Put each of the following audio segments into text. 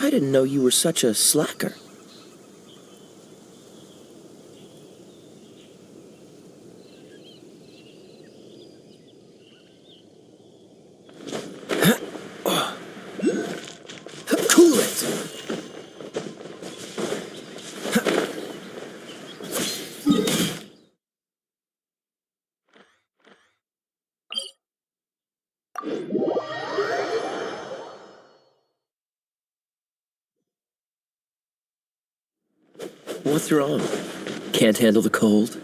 I didn't know you were such a slacker. Cool it! What's wrong? Can't handle the cold?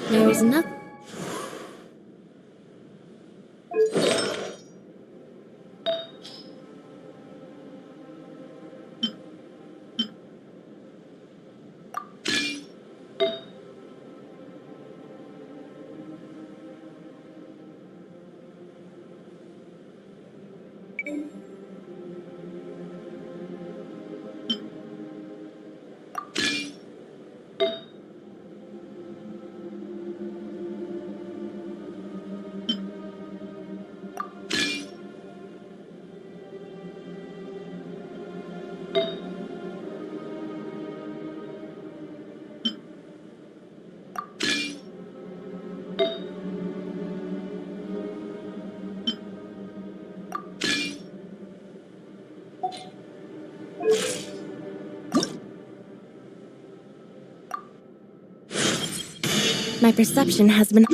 There's nothing. My perception has been.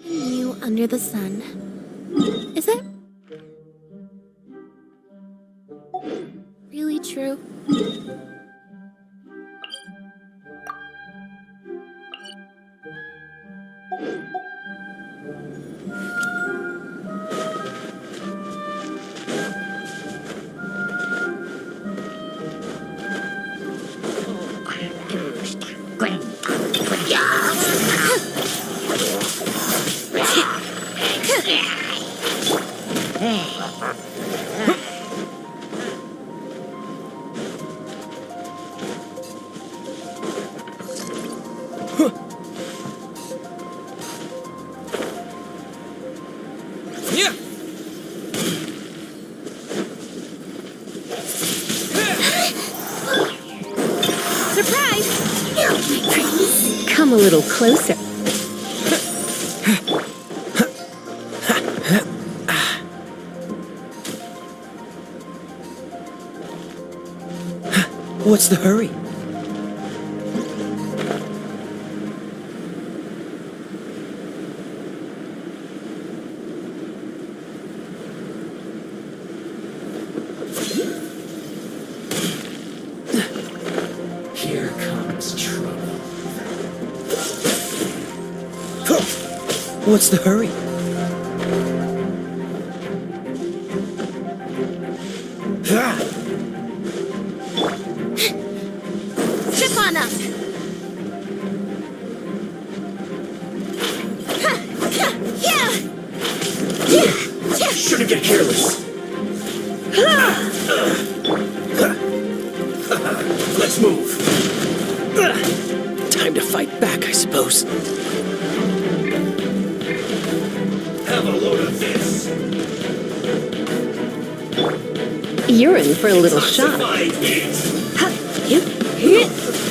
New under the sun. Is it really true? Surprise! Come a little closer. What's the hurry? Here comes trouble. What's the hurry? Trip on up! Shouldn't get careless. Let's move. Time to fight back, I suppose. Have a load of this. You're in for a little shock. Find it.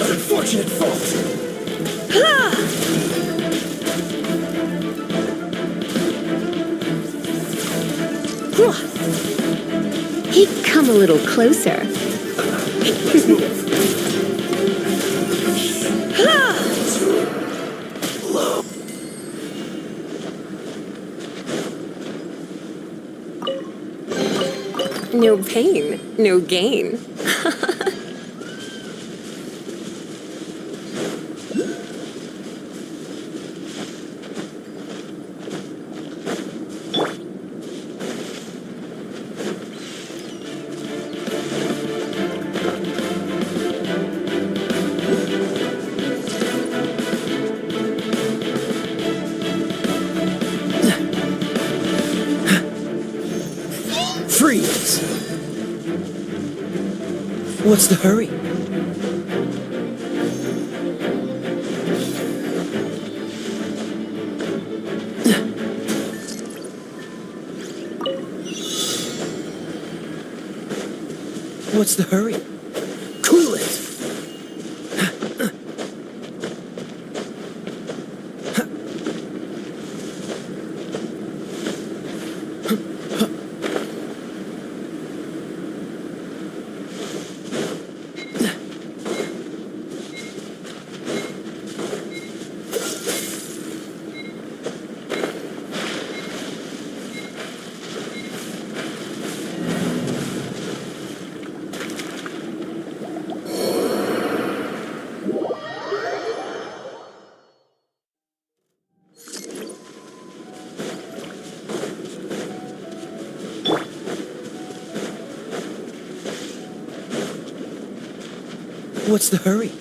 An unfortunate fault. He'd come a little closer. Let's move. No pain, no gain. Freeze! What's the hurry? What's the hurry? Cool it! What's the hurry?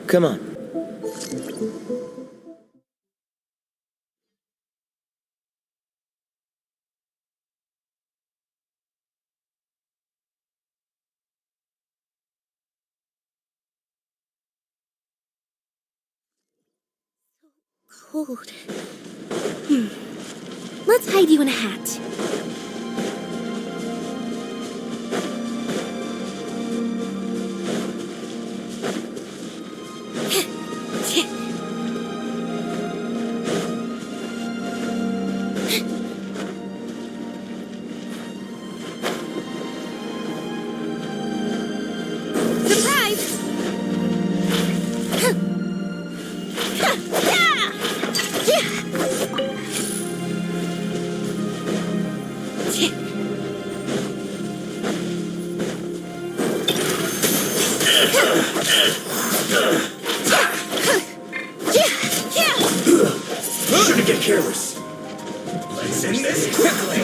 Come on. Cold. Let's hide you in a hat. Surprise! Shouldn't get careless. Let's end this quickly.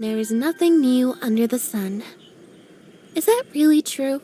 There is nothing new under the sun. Is that really true?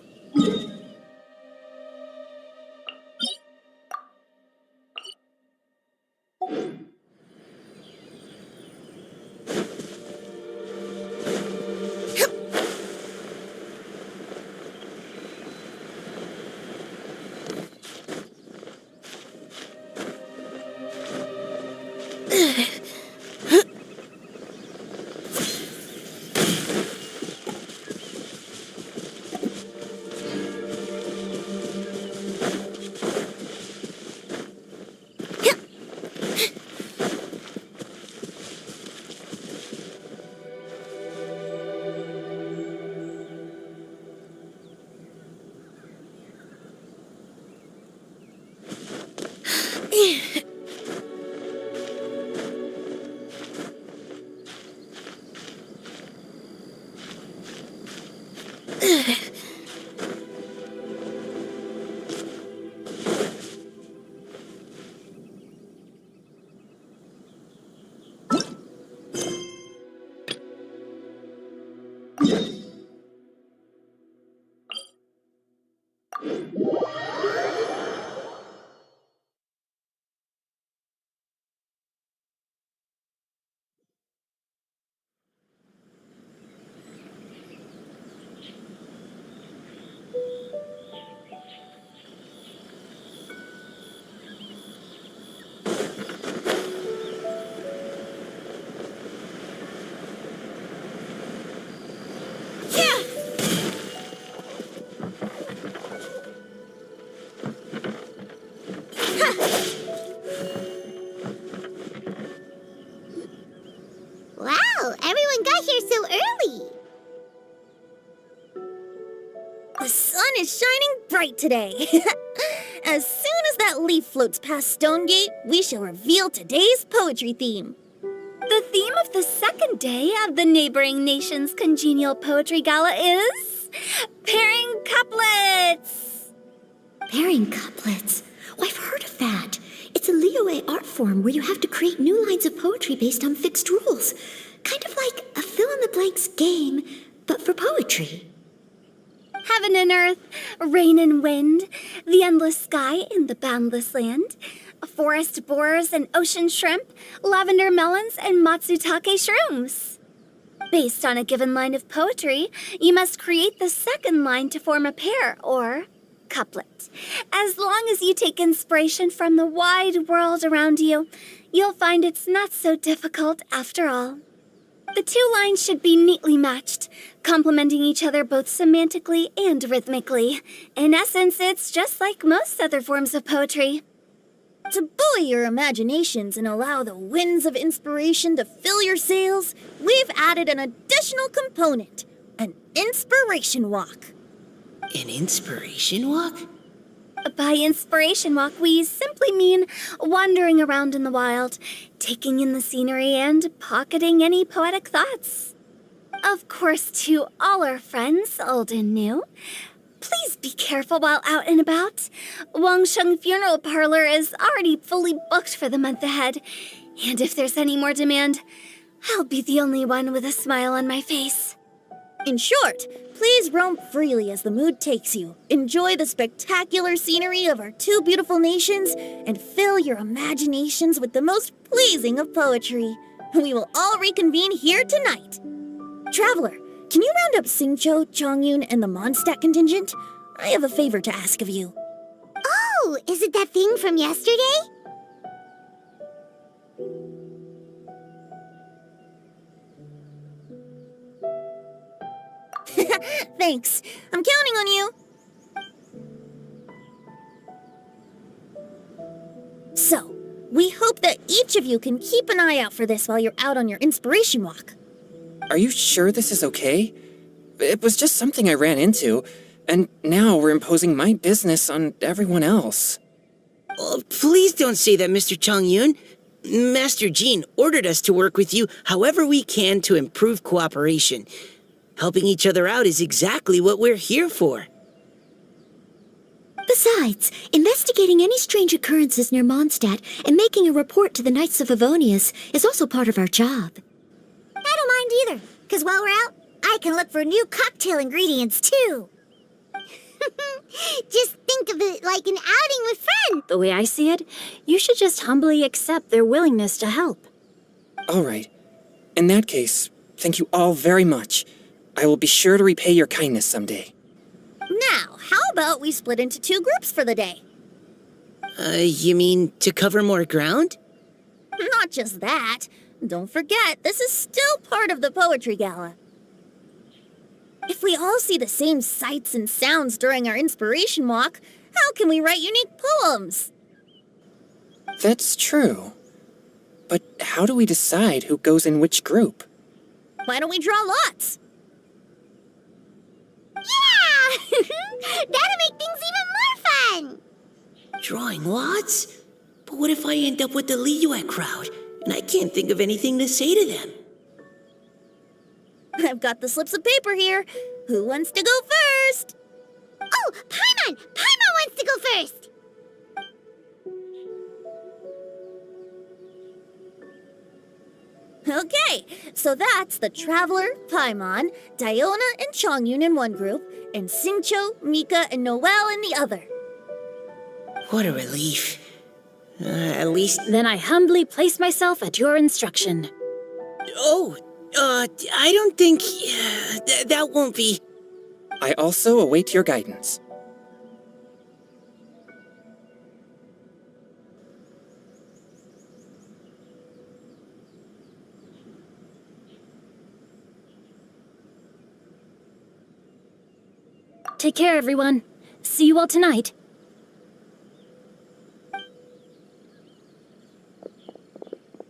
is shining bright today. As soon as that leaf floats past Stonegate, we shall reveal today's poetry theme. The theme of the second day of the neighboring nation's congenial poetry gala is pairing couplets. Pairing couplets? Oh, I've heard of that. It's a Liyue art form where you have to create new lines of poetry based on fixed rules. Kind of like a fill-in-the-blanks game, but for poetry. Heaven and earth, rain and wind, the endless sky and the boundless land, forest borers and ocean shrimp, lavender melons and matsutake shrooms. Based on a given line of poetry, you must create the second line to form a pair, or couplet. As long as you take inspiration from the wide world around you, you'll find it's not so difficult after all. The two lines should be neatly matched, complementing each other both semantically and rhythmically. In essence, it's just like most other forms of poetry. To buoy your imaginations and allow the winds of inspiration to fill your sails, we've added an additional component, an inspiration walk. An inspiration walk? By inspiration walk, we simply mean wandering around in the wild, taking in the scenery and pocketing any poetic thoughts. Of course, to all our friends, old and new, please be careful while out and about. Wangsheng Funeral Parlor is already fully booked for the month ahead, and if there's any more demand, I'll be the only one with a smile on my face. In short, please roam freely as the mood takes you. Enjoy the spectacular scenery of our two beautiful nations and fill your imaginations with the most pleasing of poetry. We will all reconvene here tonight. Traveler, can you round up Xingqiu, Chongyun, and the Mondstadt contingent? I have a favor to ask of you. Oh, is it that thing from yesterday? Thanks. I'm counting on you. So, we hope that each of you can keep an eye out for this while you're out on your inspiration walk. Are you sure this is okay? It was just something I ran into, and now we're imposing my business on everyone else. Oh, please don't say that, Mr. Chongyun. Master Jean ordered us to work with you however we can to improve cooperation. Helping each other out is exactly what we're here for. Besides, investigating any strange occurrences near Mondstadt and making a report to the Knights of Avonius is also part of our job. I don't mind either, because while we're out, I can look for new cocktail ingredients too. Just think of it like an outing with friends. The way I see it, you should just humbly accept their willingness to help. All right. In that case, thank you all very much. I will be sure to repay your kindness someday. Now, how about we split into two groups for the day? You mean to cover more ground? Not just that. Don't forget, this is still part of the Poetry Gala. If we all see the same sights and sounds during our inspiration walk, how can we write unique poems? That's true. But how do we decide who goes in which group? Why don't we draw lots? Yeah! That'll make things even more fun! Drawing lots? But what if I end up with the Liyue crowd, and I can't think of anything to say to them? I've got the slips of paper here. Who wants to go first? Oh, Paimon! Paimon wants to go first! Okay, so that's the Traveler, Paimon, Diona, and Chongyun in one group, and Xingqiu, Mika, and Noelle in the other. What a relief. At least... Then I humbly place myself at your instruction. Oh, I don't think... that won't be... I also await your guidance. Take care, everyone. See you all tonight.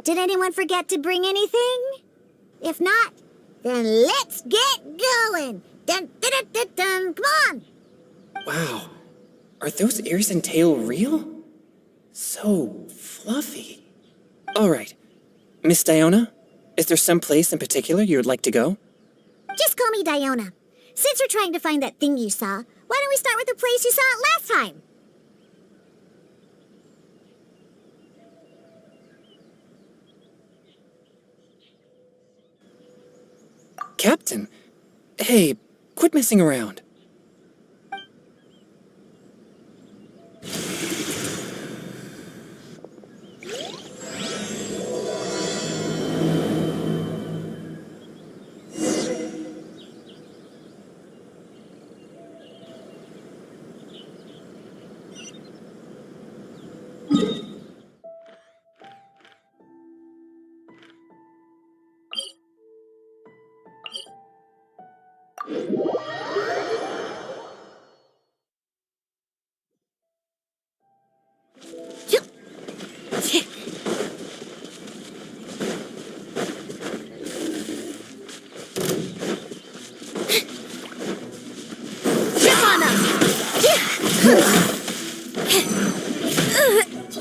Did anyone forget to bring anything? If not, then let's get going! Dun, dun, dun, dun, dun. Come on! Wow. Are those ears and tail real? So fluffy. All right. Miss Diona, is there some place in particular you would like to go? Just call me Diona. Since we're trying to find that thing you saw, why don't we start with the place you saw it last time? Captain, hey, quit messing around.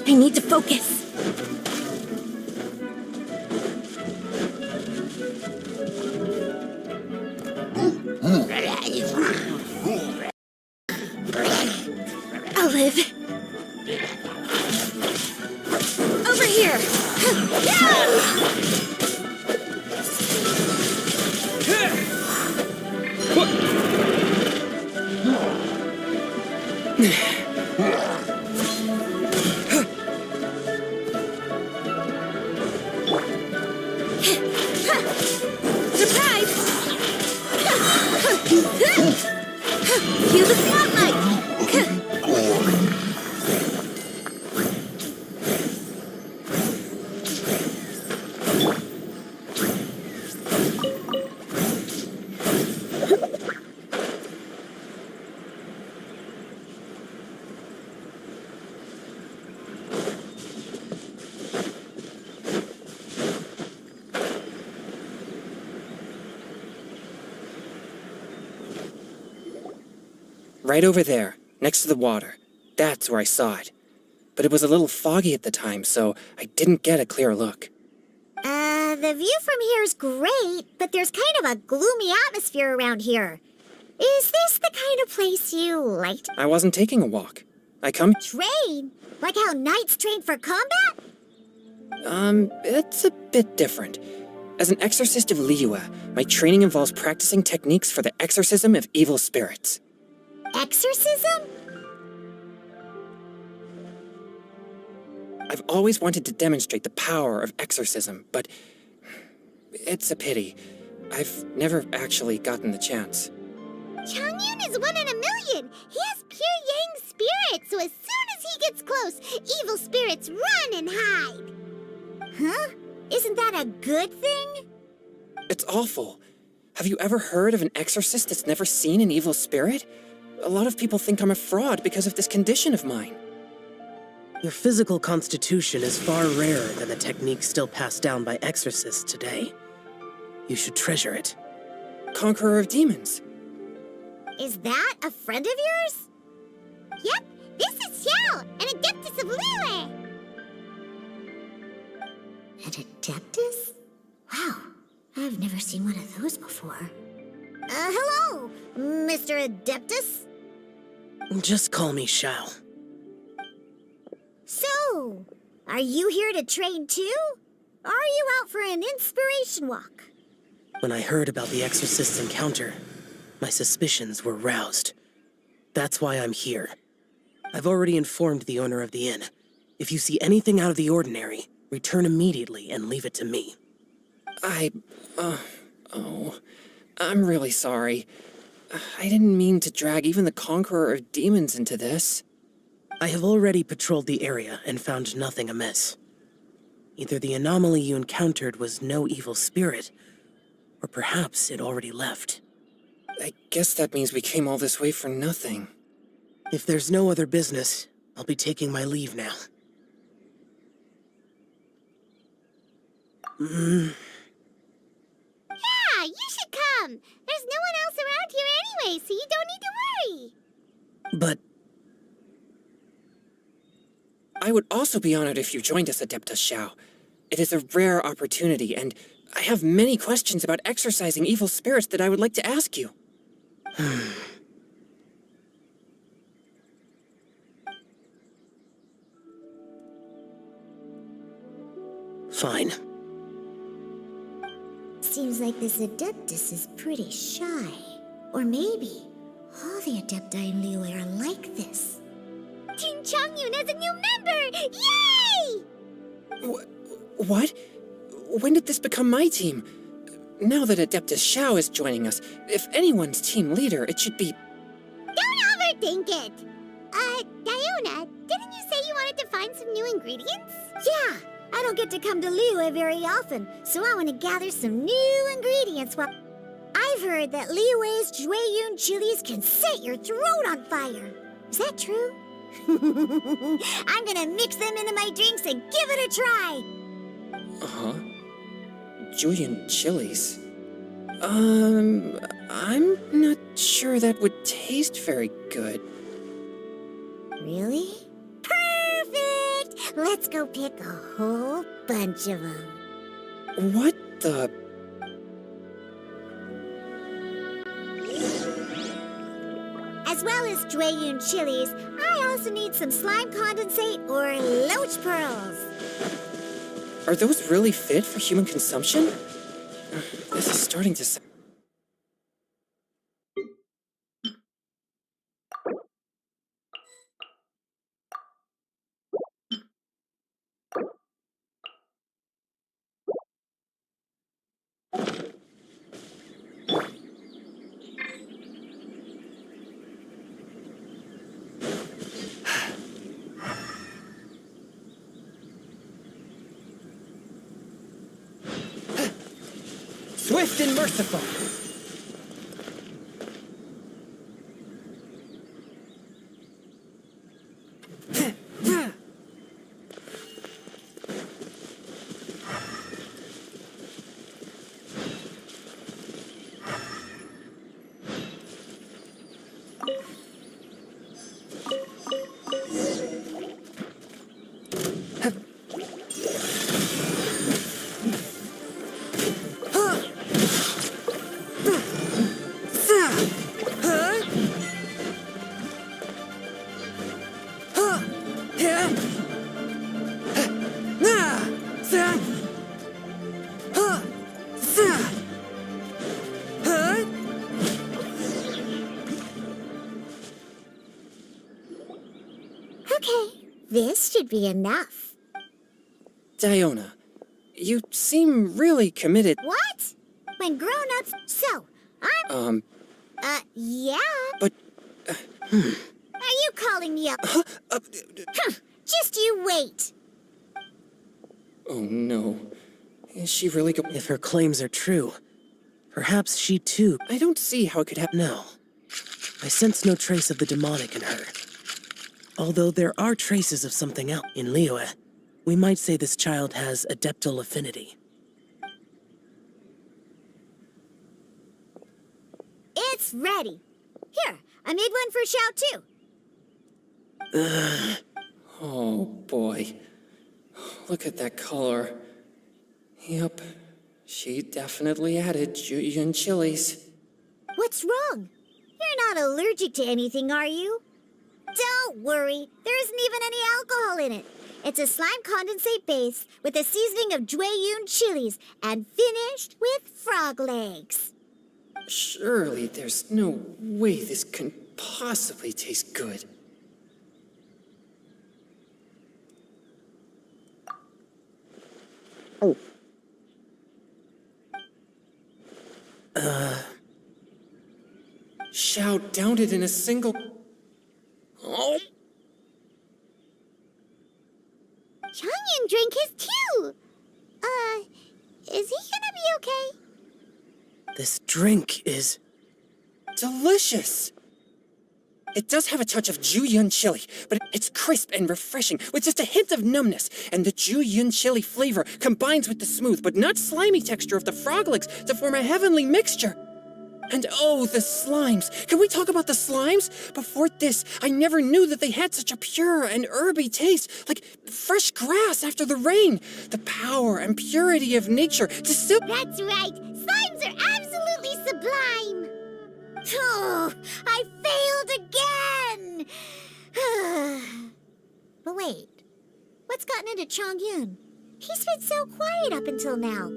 I need to focus. I'll live. Over here. Surprise! Cue the spotlight! Right over there, next to the water. That's where I saw it. But it was a little foggy at the time, so I didn't get a clear look. The view from here is great, but there's kind of a gloomy atmosphere around here. Is this the kind of place you like to I wasn't taking a walk. I come... train? Like how knights train for combat? It's a bit different. As an exorcist of Liyue, my training involves practicing techniques for the exorcism of evil spirits. Exorcism? I've always wanted to demonstrate the power of exorcism, but it's a pity. I've never actually gotten the chance. Changyun is 1 in a million. He has pure yang spirit, so as soon as he gets close, evil spirits run and hide. Huh? Isn't that a good thing? It's awful. Have you ever heard of an exorcist that's never seen an evil spirit? A lot of people think I'm a fraud because of this condition of mine. Your physical constitution is far rarer than the techniques still passed down by exorcists today. You should treasure it. Conqueror of demons. Is that a friend of yours? Yep, this is Xiao, an adeptus of Liyue. An adeptus? Wow, I've never seen one of those before. Hello, Mr. Adeptus. Just call me Shao. So, are you here to train too? Or are you out for an inspiration walk? When I heard about the exorcist's encounter, my suspicions were roused. That's why I'm here. I've already informed the owner of the inn. If you see anything out of the ordinary, return immediately and leave it to me. I'm really sorry. I didn't mean to drag even the Conqueror of Demons into this. I have already patrolled the area and found nothing amiss. Either the anomaly you encountered was no evil spirit, or perhaps it already left. I guess that means we came all this way for nothing. If there's no other business, I'll be taking my leave now. Yeah, you should come. There's no one else around here anyway, so you don't need to worry. But I would also be honored if you joined us, Adeptus Xiao. It is a rare opportunity, and I have many questions about exorcising evil spirits that I would like to ask you. fine. Seems like this Adeptus is pretty shy. Or maybe all the Adepti in Liyue are like this. Team Changyun has a new member! Yay! What? When did this become my team? Now that Adeptus Xiao is joining us, if anyone's team leader, it should be... Don't overthink it! Diona, didn't you say you wanted to find some new ingredients? Yeah, I don't get to come to Liyue very often, so I want to gather some new ingredients. Well, I've heard that Liyue's Jueyun chilies can set your throat on fire. Is that true? I'm gonna mix them into my drinks and give it a try. Uh-huh. Julian chilies. I'm not sure that would taste very good. Really? Perfect! Let's go pick a whole bunch of them. What the... As well as Jueyun chilies, I also need some slime condensate or loach pearls. Are those really fit for human consumption? This is starting to sound... Swift and merciful! Okay, this should be enough. Diona, you seem really committed. What? When grown-ups... So, I'm... yeah? But... Are you calling me up? Just you wait. Oh no. Is she really go... If her claims are true, perhaps she too... I don't see how it could happen. No. I sense no trace of the demonic in her. Although there are traces of something else in Liyue, we might say this child has adeptal affinity. It's ready. Here, I made one for Xiao too. Oh boy. Look at that color. Yep. She definitely added Julian chilies. What's wrong? You're not allergic to anything, are you? Don't worry, there isn't even any alcohol in it. It's a slime condensate base with a seasoning of Jueyun chilies and finished with frog legs. Surely there's no way this can possibly taste good. Xiao downed it in a single... Oh! Changyun drank his too! Is he gonna be okay? This drink is... delicious! It does have a touch of Julian chili, but it's crisp and refreshing with just a hint of numbness, and the Julian chili flavor combines with the smooth but not slimy texture of the frog legs to form a heavenly mixture. And oh, the slimes! Can we talk about the slimes? Before this, I never knew that they had such a pure and herby taste, like fresh grass after the rain. The power and purity of nature distilled. That's right. Slimes are absolutely sublime. Oh, I failed again! But wait, what's gotten into Chongyun? He's been so quiet up until now.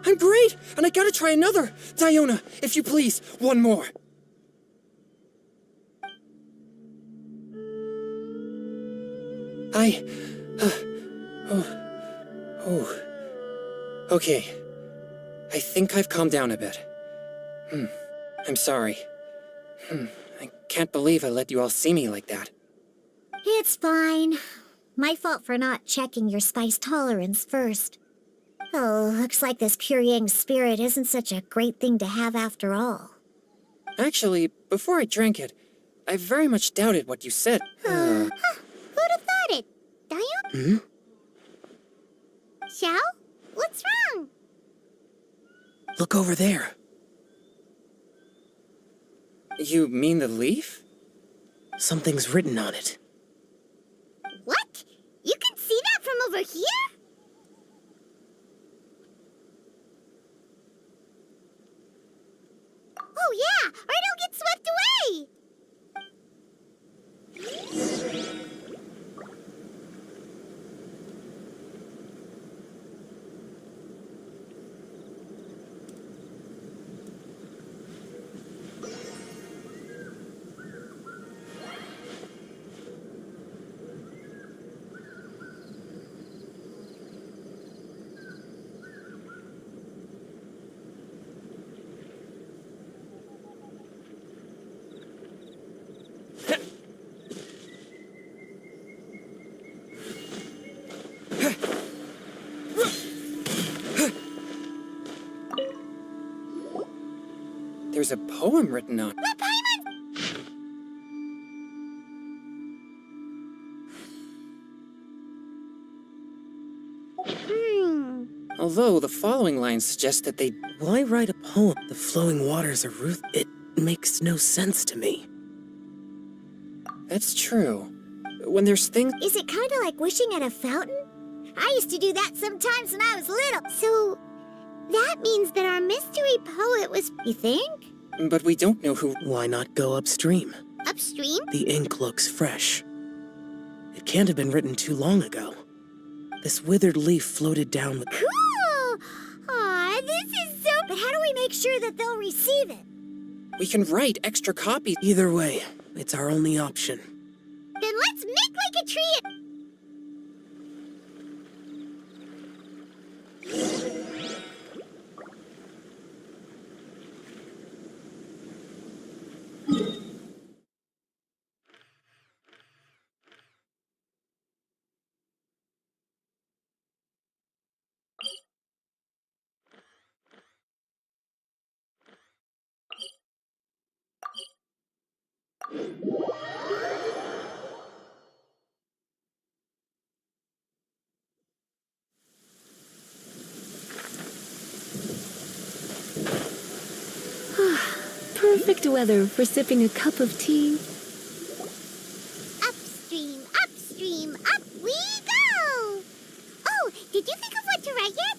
I'm great, and I gotta try another. Diona, if you please, one more. Okay. I think I've calmed down a bit. I'm sorry. I can't believe I let you all see me like that. It's fine. My fault for not checking your spice tolerance first. Oh, looks like this pure yang spirit isn't such a great thing to have after all. Actually, before I drank it, I very much doubted what you said. Who'd have thought it? Dion? Xiao? What's wrong? Look over there. You mean the leaf? Something's written on it. What? You can see that from over here? Oh yeah, or it'll get swept away! There's a poem written on it. The Paimon! Although the following lines suggest that they... Why write a poem? The flowing waters of Ruth. It makes no sense to me. That's true. When there's things... Is it kind of like wishing at a fountain? I used to do that sometimes when I was little. So, that means that our mystery poet was, You think? But we don't know who... Why not go upstream? upstream? The ink looks fresh. It can't have been written too long ago. This withered leaf floated down with... Cool! Aw, this is so... But how do we make sure that they'll receive it? We can write extra copies. Either way, it's our only option. Then let's make like a tree and... Perfect weather for sipping a cup of tea. Upstream, upstream, up we go! Oh, did you think of what to write yet?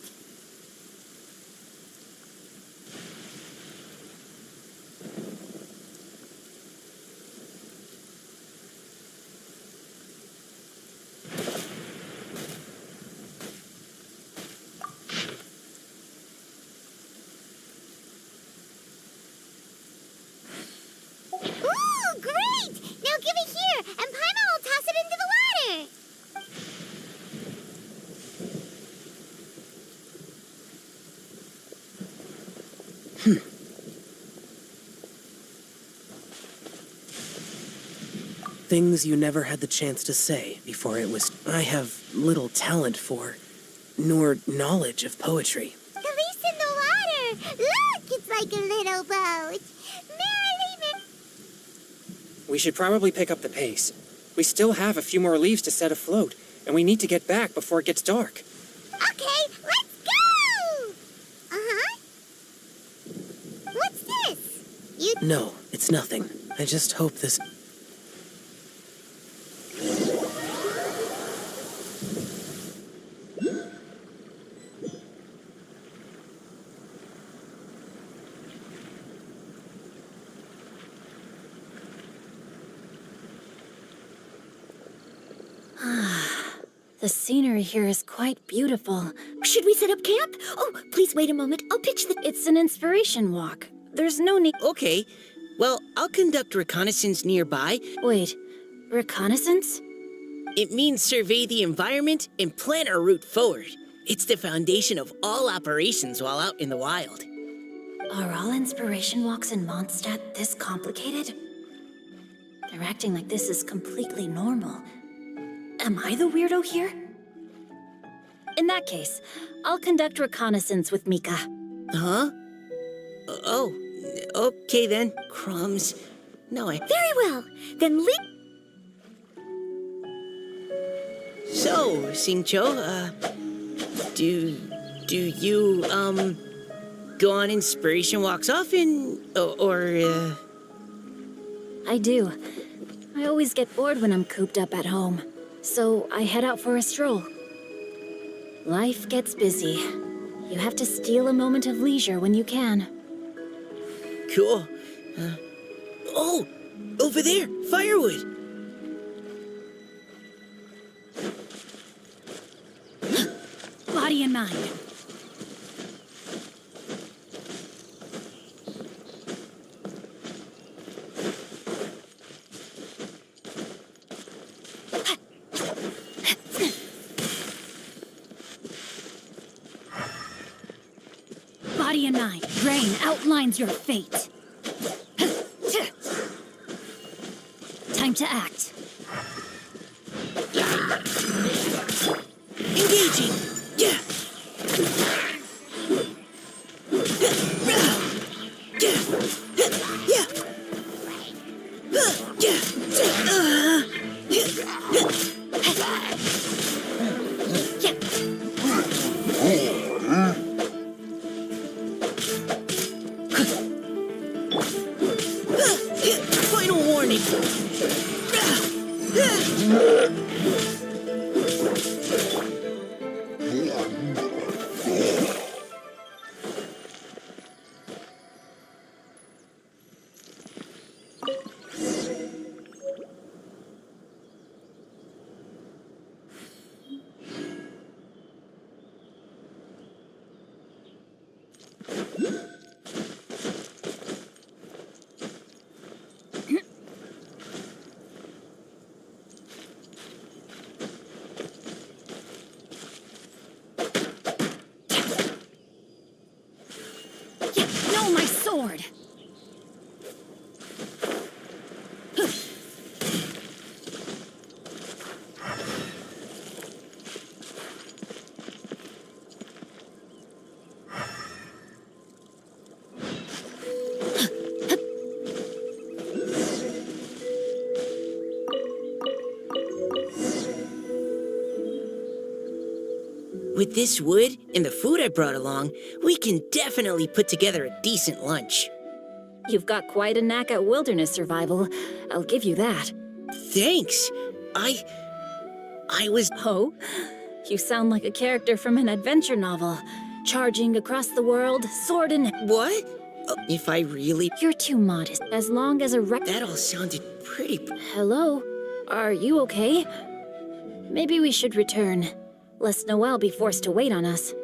Ooh, great! Now give it here, and Paimon will toss it into the water. Things you never had the chance to say before it was... I have little talent for, nor knowledge of poetry. The leaf's in the water. Look, it's like a little boat. Merrily, We should probably pick up the pace. We still have a few more leaves to set afloat, and we need to get back before it gets dark. Okay, let's go! Uh-huh. What's this? You... No, it's nothing. I just hope this... The scenery here is quite beautiful. Should we set up camp? Oh, please wait a moment. I'll pitch the... It's an inspiration walk. There's no need. Okay. Well, I'll conduct reconnaissance nearby. Wait, reconnaissance? It means survey the environment and plan our route forward. It's the foundation of all operations while out in the wild. Are all inspiration walks in Mondstadt this complicated? They're acting like this is completely normal. Am I the weirdo here? In that case, I'll conduct reconnaissance with Mika. Huh? Oh, okay then. Crumbs. No, I... Very well. Then lead... So, Singcho, do you, go on inspiration walks often? I do. I always get bored when I'm cooped up at home. So I head out for a stroll. Life gets busy. You have to steal a moment of leisure when you can. Cool. Oh, over there, firewood. Body and mind. Body and mind. Rain outlines your fate. Time to act. Engaging. Yeah. Final warning. No, my sword! With this wood and the food I brought along, we can definitely put together a decent lunch. You've got quite a knack at wilderness survival. I'll give you that. Thanks. I was... Oh? You sound like a character from an adventure novel. Charging across the world, sword in... What? If I really... You're too modest. As long as a That all sounded pretty... Hello? Are you okay? Maybe we should return, lest Noelle be forced to wait on us.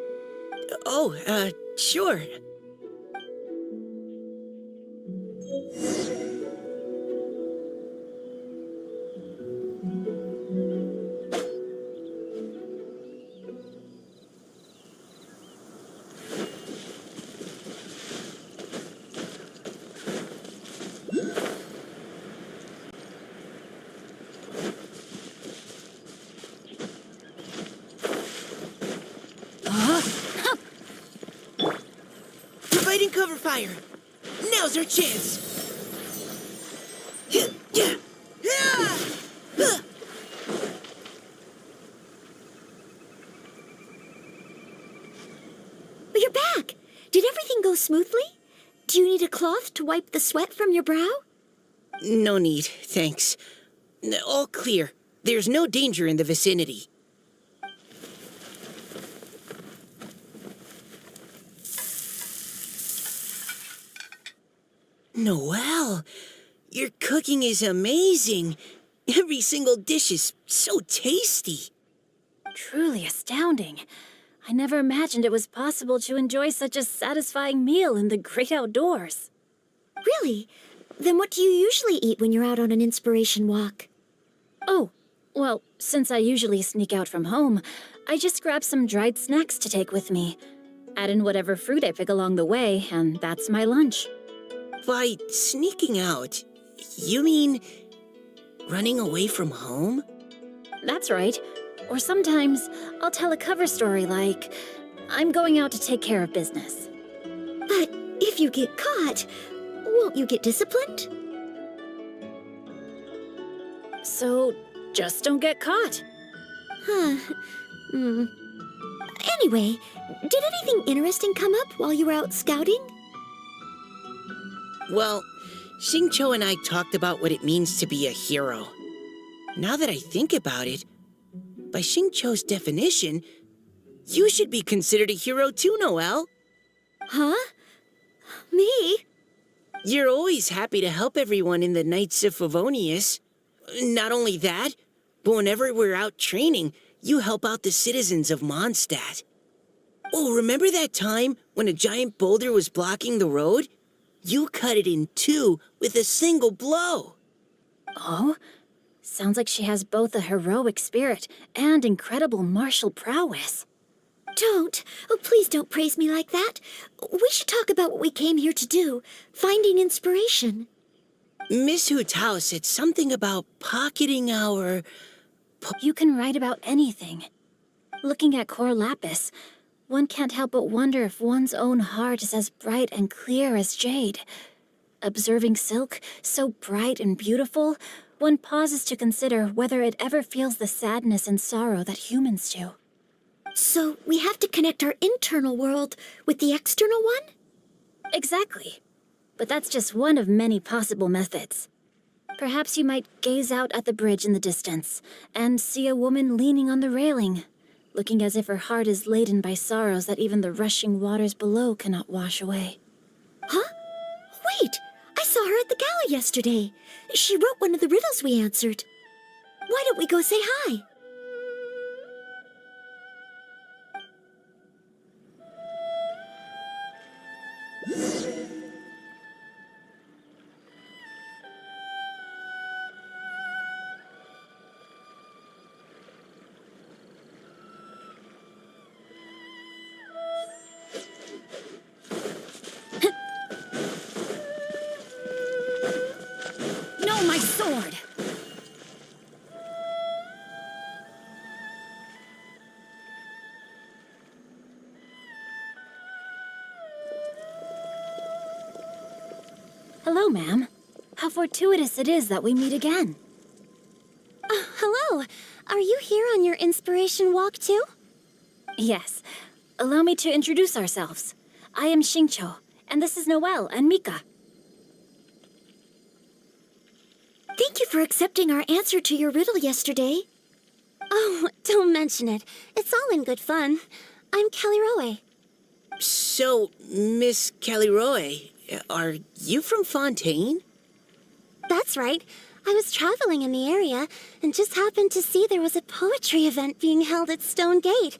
Oh, sure. Providing cover fire. Now's our chance. go smoothly? Do you need a cloth to wipe the sweat from your brow? No need, thanks. All clear. There's no danger in the vicinity. Noelle, your cooking is amazing. Every single dish is so tasty. Truly astounding. I never imagined it was possible to enjoy such a satisfying meal in the great outdoors. Really? Then what do you usually eat when you're out on an inspiration walk? Oh, well, since I usually sneak out from home, I just grab some dried snacks to take with me. Add in whatever fruit I pick along the way, and that's my lunch. By sneaking out, you mean running away from home? That's right. Or sometimes I'll tell a cover story like, I'm going out to take care of business. But if you get caught, won't you get disciplined? So just don't get caught. Huh. Anyway, did anything interesting come up while you were out scouting? Well, Xingqiu and I talked about what it means to be a hero. Now that I think about it, by Xingqiu's definition, you should be considered a hero too, Noelle. Huh? Me? You're always happy to help everyone in the Knights of Favonius. Not only that, but whenever we're out training, you help out the citizens of Mondstadt. Oh, remember that time when a giant boulder was blocking the road? You cut it in two with a single blow. Oh? Sounds like she has both a heroic spirit and incredible martial prowess. Please don't praise me like that. We should talk about what we came here to do, finding inspiration. Miss Hu Tao said something about pocketing our... You can write about anything. Looking at Cor Lapis, one can't help but wonder if one's own heart is as bright and clear as jade. Observing silk, so bright and beautiful, one pauses to consider whether it ever feels the sadness and sorrow that humans do. So we have to connect our internal world with the external one? Exactly. But that's just one of many possible methods. Perhaps you might gaze out at the bridge in the distance and see a woman leaning on the railing, looking as if her heart is laden by sorrows that even the rushing waters below cannot wash away. Huh? Wait! I saw her at the gala yesterday. She wrote one of the riddles we answered. Why don't we go say hi? No, my sword! Hello, ma'am. How fortuitous it is that we meet again. Hello. Are you here on your inspiration walk too? Yes. Allow me to introduce ourselves. I am Xingqiu, and this is Noelle and Mika. Thank you for accepting our answer to your riddle yesterday. Oh, don't mention it. It's all in good fun. I'm Kelly Roe. So, Miss Caliroe, are you from Fontaine? That's right. I was traveling in the area and just happened to see there was a poetry event being held at Stone Gate.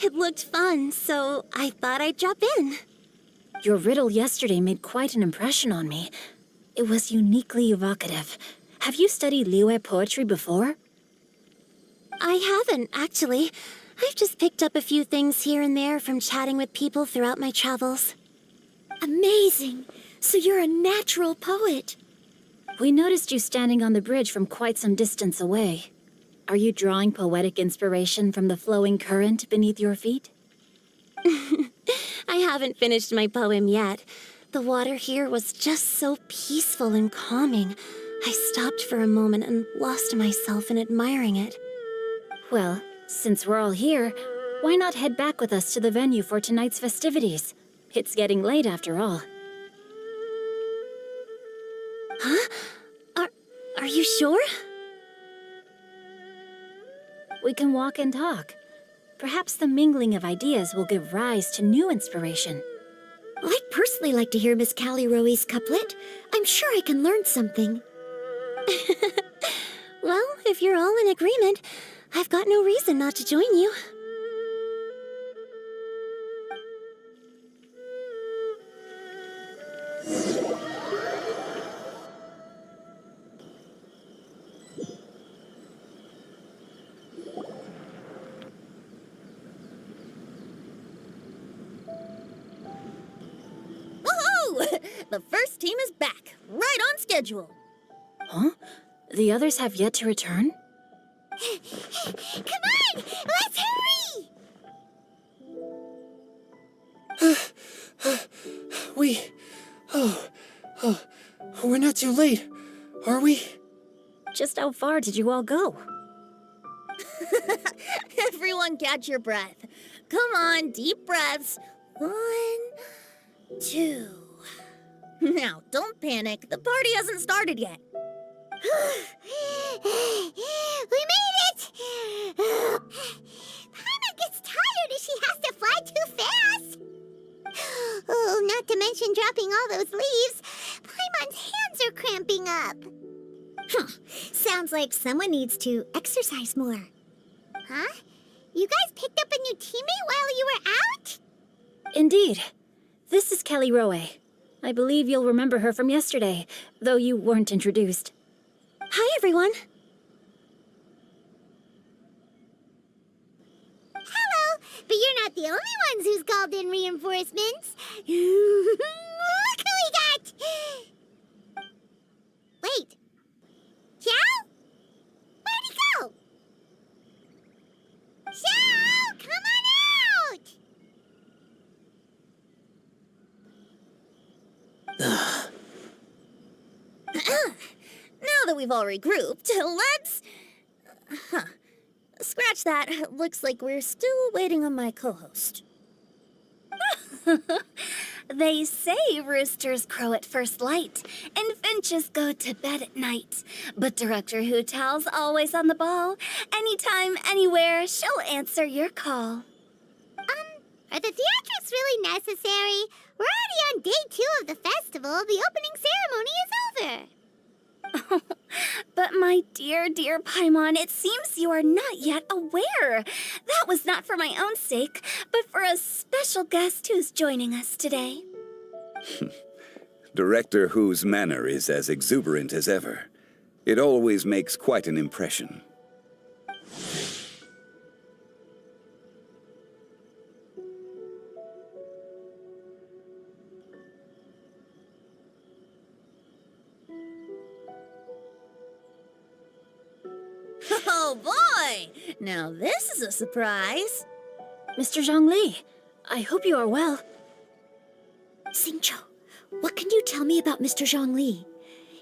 It looked fun, so I thought I'd drop in. Your riddle yesterday made quite an impression on me. It was uniquely evocative. Have you studied Liyue poetry before? I haven't, actually. I've just picked up a few things here and there from chatting with people throughout my travels. Amazing! So you're a natural poet. We noticed you standing on the bridge from quite some distance away. Are you drawing poetic inspiration from the flowing current beneath your feet? I haven't finished my poem yet. The water here was just so peaceful and calming. I stopped for a moment and lost myself in admiring it. Well, since we're all here, why not head back with us to the venue for tonight's festivities? It's getting late after all. Are you sure? We can walk and talk. Perhaps the mingling of ideas will give rise to new inspiration. I'd personally like to hear Miss Callie Rowe's couplet. I'm sure I can learn something. Well, if you're all in agreement, I've got no reason not to join you. Woohoo! The first team is back, right on schedule. Huh? The others have yet to return? Come on! Let's hurry! We're not too late, are we? Just how far did you all go? Everyone catch your breath. Come on, deep breaths. 1, 2. Now, don't panic. The party hasn't started yet. We made it! Paimon gets tired if she has to fly too fast. Oh, not to mention dropping all those leaves. Paimon's hands are cramping up. Sounds like someone needs to exercise more. Huh? You guys picked up a new teammate while you were out? Indeed. This is Callie Rowe. I believe you'll remember her from yesterday, though you weren't introduced. Hi, everyone. Hello, but you're not the only ones who's called in reinforcements. Look who we got! Wait. Xiao? Where'd he go? Xiao, come on out! Now that we've all regrouped, let's... Scratch that. Looks like we're still waiting on my co-host. They say roosters crow at first light and finches go to bed at night. But Director Hu Tao's always on the ball. Anytime, anywhere, she'll answer your call. Are the theatrics really necessary? We're already on day 2 of the festival. The opening ceremony is over. But my dear, dear Paimon, it seems you are not yet aware. That was not for my own sake, but for a special guest who's joining us today. Director Hu's manner is as exuberant as ever. It always makes quite an impression. Oh boy! Now this is a surprise. Mr. Zhongli, I hope you are well. Xingqiu, what can you tell me about Mr. Zhongli?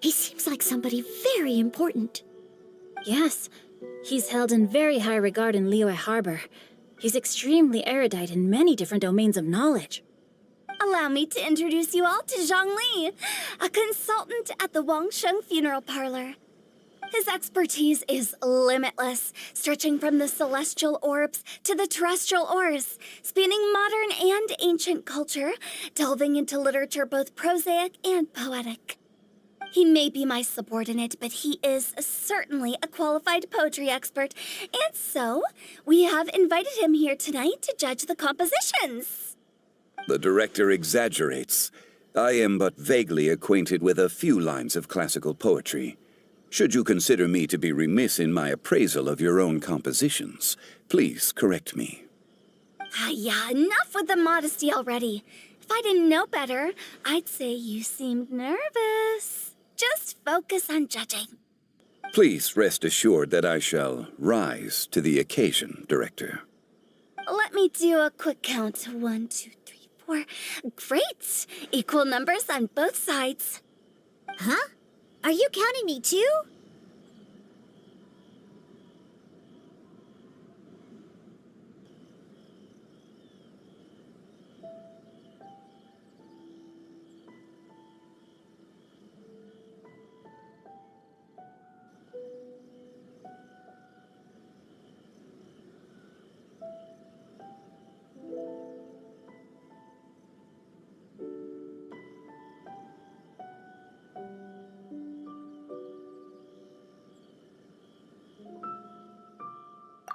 He seems like somebody very important. Yes, he's held in very high regard in Liyue Harbor. He's extremely erudite in many different domains of knowledge. Allow me to introduce you all to Zhang Li, a consultant at the Wangsheng Funeral Parlor. His expertise is limitless, stretching from the celestial orbs to the terrestrial ores, spanning modern and ancient culture, delving into literature both prosaic and poetic. He may be my subordinate, but he is certainly a qualified poetry expert, and so we have invited him here tonight to judge the compositions. The director exaggerates. I am but vaguely acquainted with a few lines of classical poetry. Should you consider me to be remiss in my appraisal of your own compositions, please correct me. Yeah, enough with the modesty already. If I didn't know better, I'd say you seemed nervous. Just focus on judging. Please rest assured that I shall rise to the occasion, Director. Let me do a quick count. 1, 2, 3, 4. Great! Equal numbers on both sides. Huh? Are you counting me too?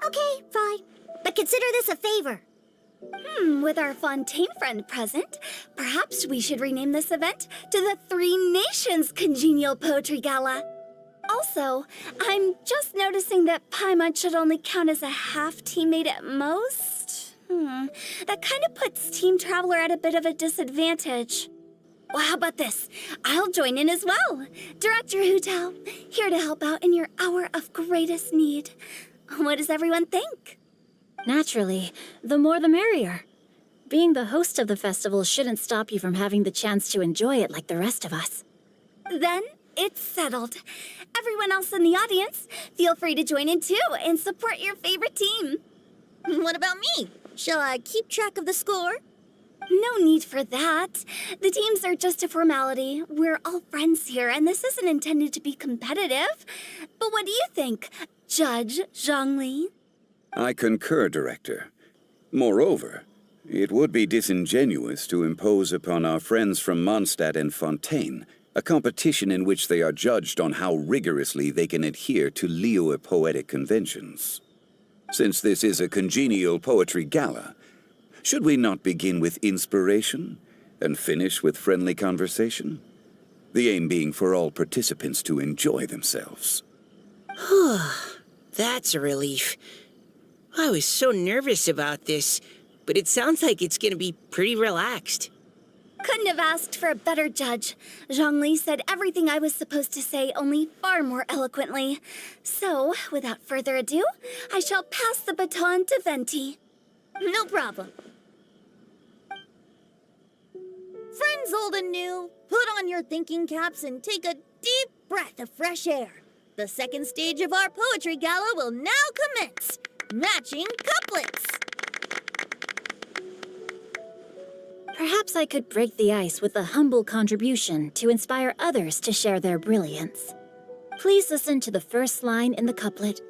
Okay, fine. But consider this a favor. With our Fontaine friend present, perhaps we should rename this event to the Three Nations Congenial Poetry Gala. Also, I'm just noticing that Paimon should only count as a half teammate at most. That kind of puts Team Traveler at a bit of a disadvantage. Well, how about this? I'll join in as well. Director Hutao, here to help out in your hour of greatest need. What does everyone think? Naturally, the more the merrier. Being the host of the festival shouldn't stop you from having the chance to enjoy it like the rest of us. Then it's settled. Everyone else in the audience, feel free to join in too and support your favorite team. What about me? Shall I keep track of the score? No need for that. The teams are just a formality. We're all friends here, and this isn't intended to be competitive. But what do you think, Judge Zhongli? I concur, Director. Moreover, it would be disingenuous to impose upon our friends from Mondstadt and Fontaine a competition in which they are judged on how rigorously they can adhere to Liyue poetic conventions. Since this is a congenial poetry gala, should we not begin with inspiration and finish with friendly conversation? The aim being for all participants to enjoy themselves. That's a relief. I was so nervous about this, but it sounds like it's gonna be pretty relaxed. Couldn't have asked for a better judge. Zhongli said everything I was supposed to say, only far more eloquently. So, without further ado, I shall pass the baton to Venti. No problem. Friends old and new, put on your thinking caps and take a deep breath of fresh air. The second stage of our poetry gala will now commence. Matching couplets. Perhaps I could break the ice with a humble contribution to inspire others to share their brilliance. Please listen to the first line in the couplet.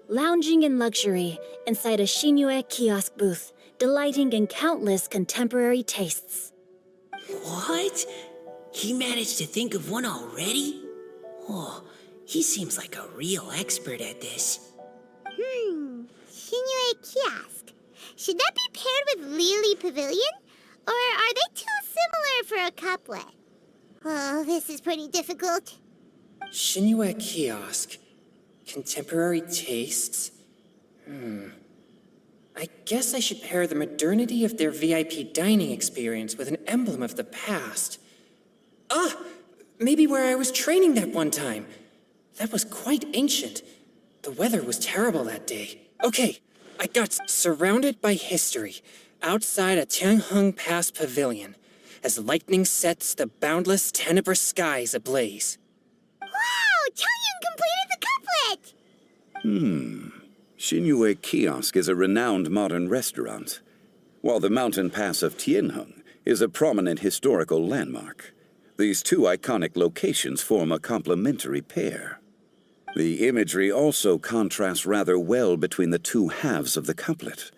Lounging in luxury inside a Shinue kiosk booth, delighting in countless contemporary tastes. What? He managed to think of one already? Oh, he seems like a real expert at this. Shinue Kiosk. Should that be paired with Lily Pavilion? Or are they too similar for a couplet? Oh, this is pretty difficult. Shinue Kiosk. Contemporary tastes? I guess I should pair the modernity of their VIP dining experience with an emblem of the past. Maybe where I was training that one time. That was quite ancient. The weather was terrible that day. Okay, I got surrounded by history, outside a Tianheng Pass pavilion, as lightning sets the boundless tenebrous skies ablaze. Wow! Changyun completed the couplet! Shinue Kiosk is a renowned modern restaurant, while the mountain pass of Tianheng is a prominent historical landmark. These two iconic locations form a complementary pair. The imagery also contrasts rather well between the two halves of the couplet.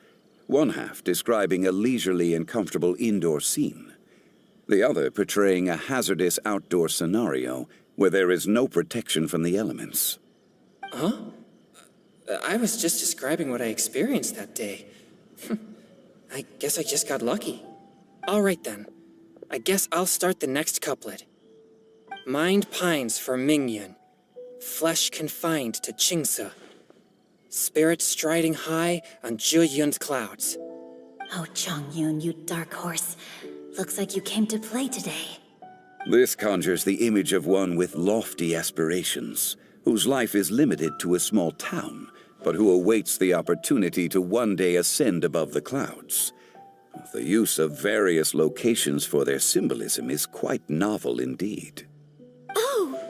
One half describing a leisurely and comfortable indoor scene, the other portraying a hazardous outdoor scenario where there is no protection from the elements. I was just describing what I experienced that day. I guess I just got lucky. All right then. I guess I'll start the next couplet. Mind pines for Mingyun, flesh confined to Qingse, spirit striding high on Zheyun's clouds. Oh, Changyun, you dark horse. Looks like you came to play today. This conjures the image of one with lofty aspirations, whose life is limited to a small town, but who awaits the opportunity to one day ascend above the clouds. The use of various locations for their symbolism is quite novel indeed. Oh!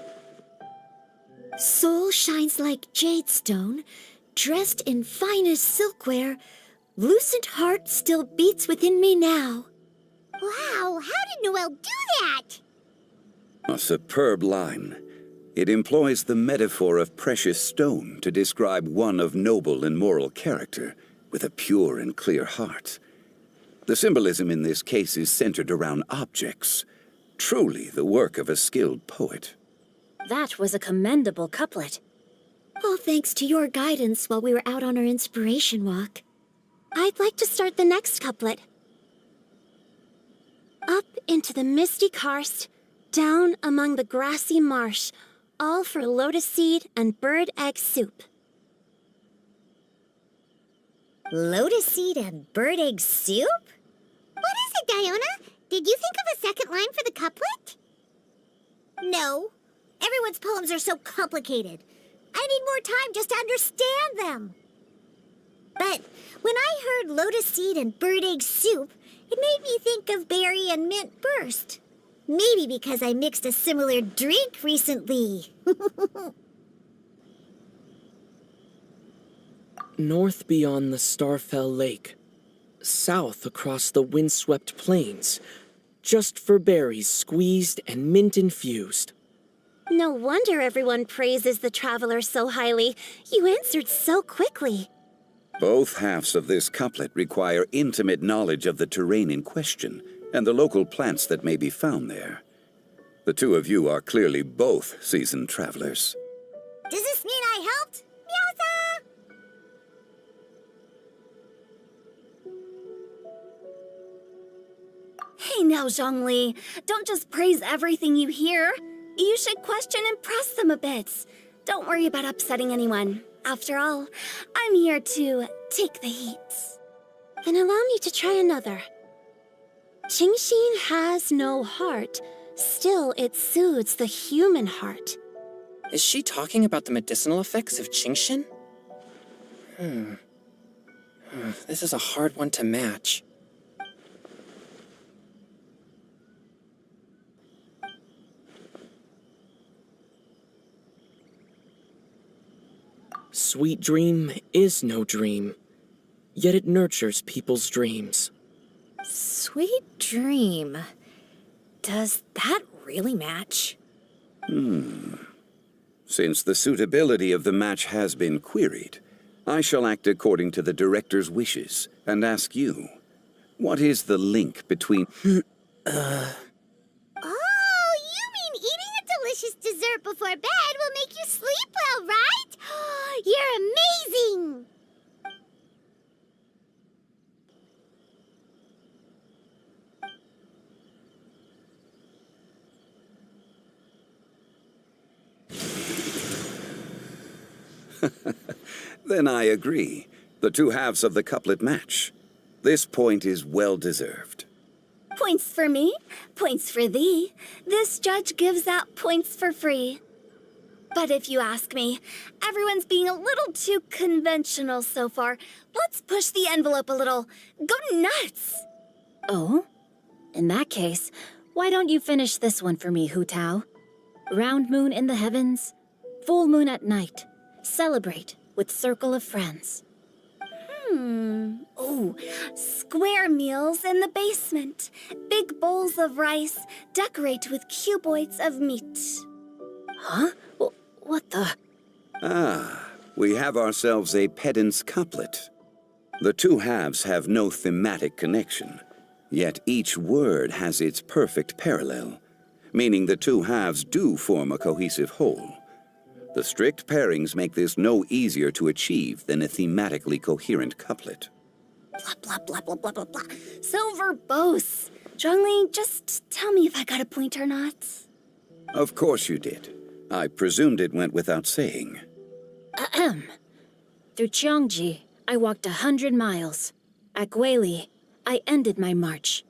Soul shines like jadestone, dressed in finest silkware. Lucent heart still beats within me now. Wow, how did Noelle do that? A superb line. It employs the metaphor of precious stone to describe one of noble and moral character, with a pure and clear heart. The symbolism in this case is centered around objects, truly the work of a skilled poet. That was a commendable couplet. All thanks to your guidance while we were out on our inspiration walk. I'd like to start the next couplet. Up into the misty karst, down among the grassy marsh, all for lotus seed and bird egg soup. Lotus seed and bird egg soup? What is it, Diona? Did you think of a second line for the couplet? No. Everyone's poems are so complicated. I need more time just to understand them. But when I heard lotus seed and bird egg soup, it made me think of berry and mint burst. Maybe because I mixed a similar drink recently. North beyond the Starfell Lake. South across the windswept plains. Just for berries squeezed and mint infused. No wonder everyone praises the traveler so highly. You answered so quickly. Both halves of this couplet require intimate knowledge of the terrain in question and the local plants that may be found there. The two of you are clearly both seasoned travelers. Does this mean I helped? Meowza! Hey now, Zhongli. Don't just praise everything you hear. You should question and press them a bit. Don't worry about upsetting anyone. After all, I'm here to take the heat. Then allow me to try another. Qingxin has no heart. Still, it soothes the human heart. Is she talking about the medicinal effects of Qingxin? This is a hard one to match. Sweet dream is no dream, yet it nurtures people's dreams. Sweet dream. Does that really match? Since the suitability of the match has been queried, I shall act according to the director's wishes and ask you, what is the link between... Oh, you mean eating a delicious dessert before bed will make you sleep well, right? You're amazing! Then I agree. The two halves of the couplet match. This point is well deserved. Points for me, points for thee. This judge gives out points for free. But if you ask me, everyone's being a little too conventional so far. Let's push the envelope a little. Go nuts! Oh? In that case, why don't you finish this one for me, Hu Tao? Round moon in the heavens, full moon at night. Celebrate with circle of friends. Oh, square meals in the basement. Big bowls of rice. Decorate with cuboids of meat. Huh? What the? Ah, we have ourselves a pedant's couplet. The two halves have no thematic connection, yet each word has its perfect parallel, meaning the two halves do form a cohesive whole. The strict pairings make this no easier to achieve than a thematically coherent couplet. Blah, blah, blah, blah, blah, blah, blah. So verbose. Zhongli, just tell me if I got a point or not. Of course you did. I presumed it went without saying. Ahem. Through Cheongji, I walked 100 miles. At Guili, I ended my march.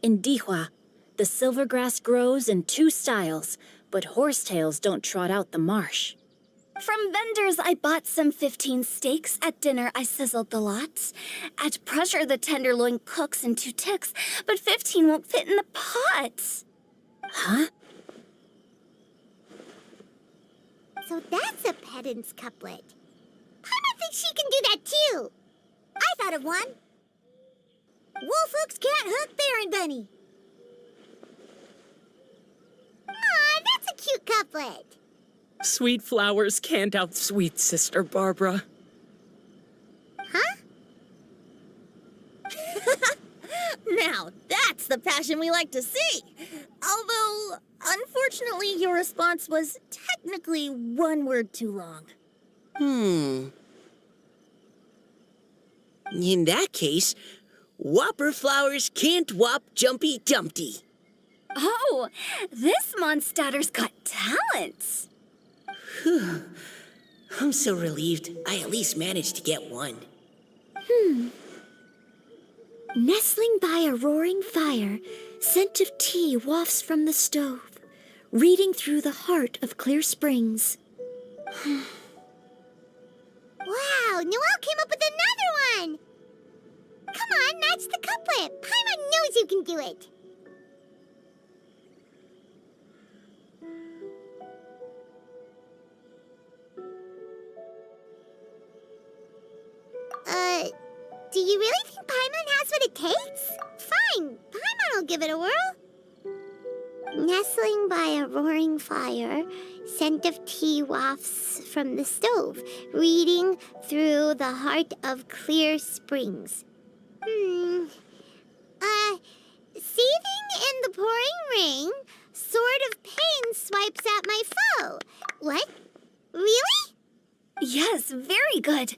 In Dihua, the silver grass grows in two styles, but horsetails don't trot out the marsh. From vendors, I bought some 15 steaks. At dinner, I sizzled the lots. At pressure, the tenderloin cooks in 2 ticks, but 15 won't fit in the pot. Huh? So that's a pedant's couplet. I think she can do that too. I thought of one. Wolf hooks can't hook Baron Bunny. Aw, that's a cute couplet. Sweet flowers can't outsweet Sister Barbara. Huh? Now, that's the passion we like to see. Although, unfortunately, your response was technically one word too long. In that case, Whopper flowers can't whop Jumpy Dumpty. Oh, this Mondstadter's got talents. I'm so relieved I at least managed to get one. Nestling by a roaring fire, scent of tea wafts from the stove, reading through the heart of Clear Springs. Wow, Noelle came up with another one! Come on, match the couplet. Paimon knows you can do it. Do you really think Paimon has what it takes? Fine, Paimon will give it a whirl. Nestling by a roaring fire, scent of tea wafts from the stove, reading through the heart of Clear Springs. Seething in the pouring rain, sword of pain swipes at my foe. What? Really? Yes, very good.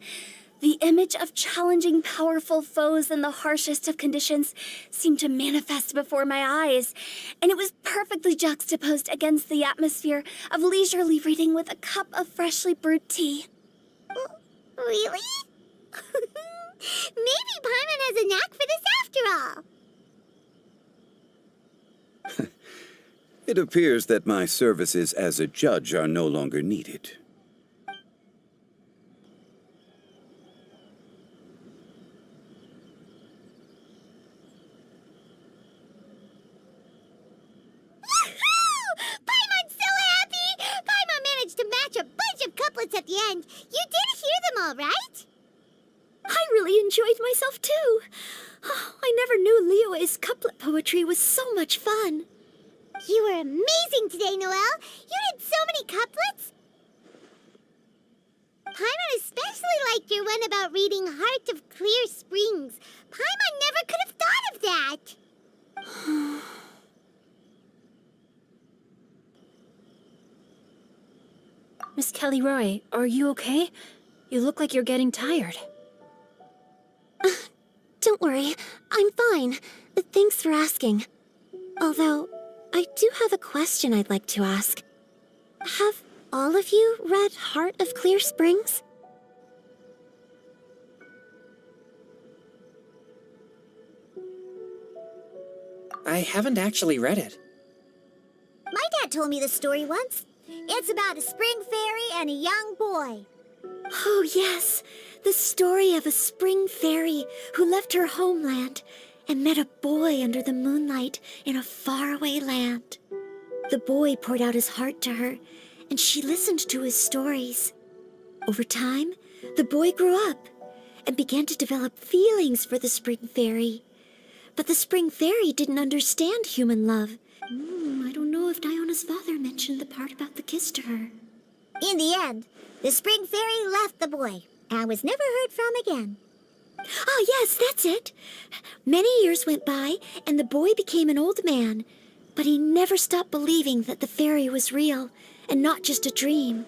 The image of challenging powerful foes in the harshest of conditions seemed to manifest before my eyes, and it was perfectly juxtaposed against the atmosphere of leisurely reading with a cup of freshly brewed tea. Really? Maybe Paimon has a knack for this after all. It appears that my services as a judge are no longer needed. Paimon's so happy! Paimon managed to match a bunch of couplets at the end. You did hear them all, right? I really enjoyed myself too. Oh, I never knew Liyue's couplet poetry was so much fun. You were amazing today, Noelle. You did so many couplets. Paimon especially liked your one about reading Heart of Clear Springs. Paimon never could have thought of that. Miss Kelly Roy, are you okay? You look like you're getting tired. Don't worry, I'm fine. Thanks for asking. Although, I do have a question I'd like to ask. Have all of you read Heart of Clear Springs? I haven't actually read it. My dad told me the story once. It's about a spring fairy and a young boy. Oh, yes. The story of a spring fairy who left her homeland and met a boy under the moonlight in a faraway land. The boy poured out his heart to her, and she listened to his stories. Over time, the boy grew up and began to develop feelings for the spring fairy. But the spring fairy didn't understand human love. I don't know if Diona's father mentioned the part about the kiss to her. In the end, the spring fairy left the boy and was never heard from again. Oh, yes, that's it. Many years went by, and the boy became an old man. But he never stopped believing that the fairy was real and not just a dream.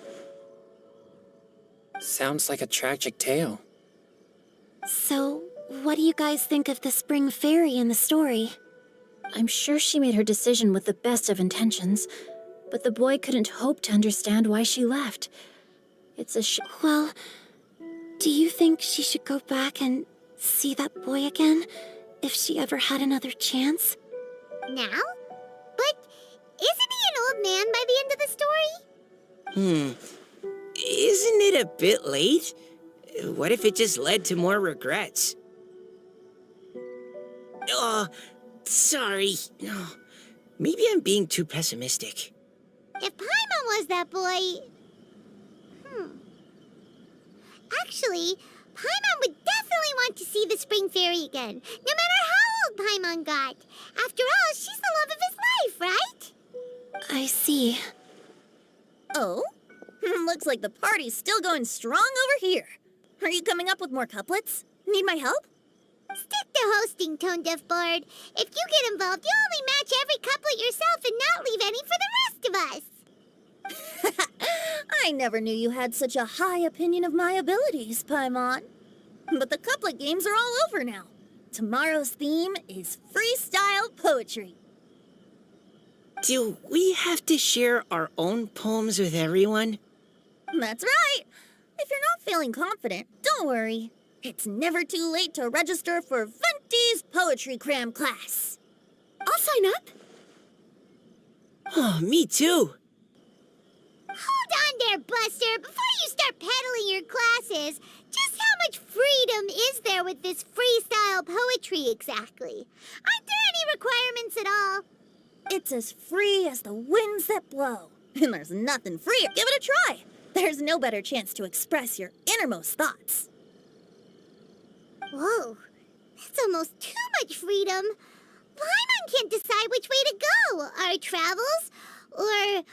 Sounds like a tragic tale. So, what do you guys think of the spring fairy in the story? I'm sure she made her decision with the best of intentions, but the boy couldn't hope to understand why she left. It's a Well, do you think she should go back and see that boy again if she ever had another chance? Now? But isn't he an old man by the end of the story? Isn't it a bit late? What if it just led to more regrets? Oh, sorry. Oh, maybe I'm being too pessimistic. If Paimon was that boy... Actually, Paimon would definitely want to see the spring fairy again, no matter how old Paimon got. After all, she's the love of his life, right? I see. Oh? Looks like the party's still going strong over here. Are you coming up with more couplets? Need my help? Stick to hosting, Tone Deaf Bard. If you get involved, you'll only match every couplet yourself and not leave any for the rest of us. I never knew you had such a high opinion of my abilities, Paimon. But the couplet games are all over now. Tomorrow's theme is freestyle poetry. Do we have to share our own poems with everyone? That's right. If you're not feeling confident, don't worry. It's never too late to register for Venti's Poetry Cram class. I'll sign up. Oh, me too. Hold on there, Buster. Before you start peddling your classes, just how much freedom is there with this freestyle poetry exactly? Aren't there any requirements at all? It's as free as the winds that blow. And there's nothing freer. Give it a try. There's no better chance to express your innermost thoughts. Whoa, that's almost too much freedom. Paimon can't decide which way to go. Our travels? Or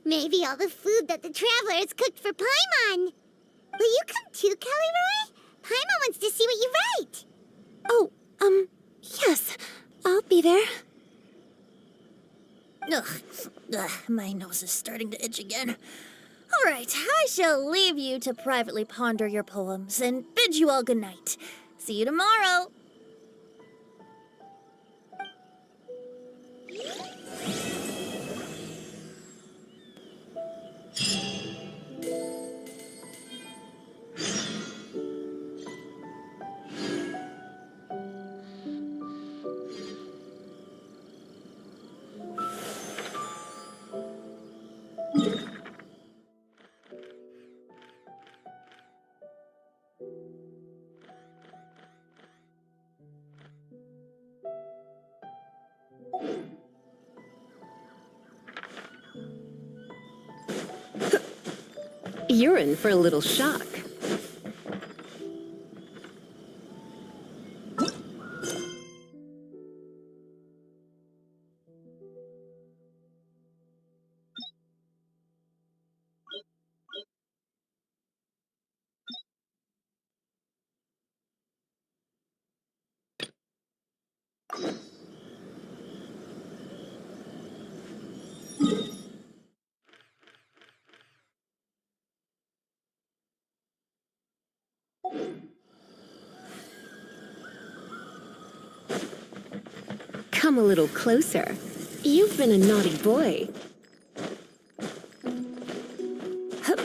maybe all the food that the travelers cooked for Paimon. Will you come too, Kelly Roy? Paimon wants to see what you write. Oh, yes. I'll be there. Ugh, my nose is starting to itch again. All right, I shall leave you to privately ponder your poems and bid you all good night. See you tomorrow. You're in for a little shock. Come a little closer. You've been a naughty boy. Hup.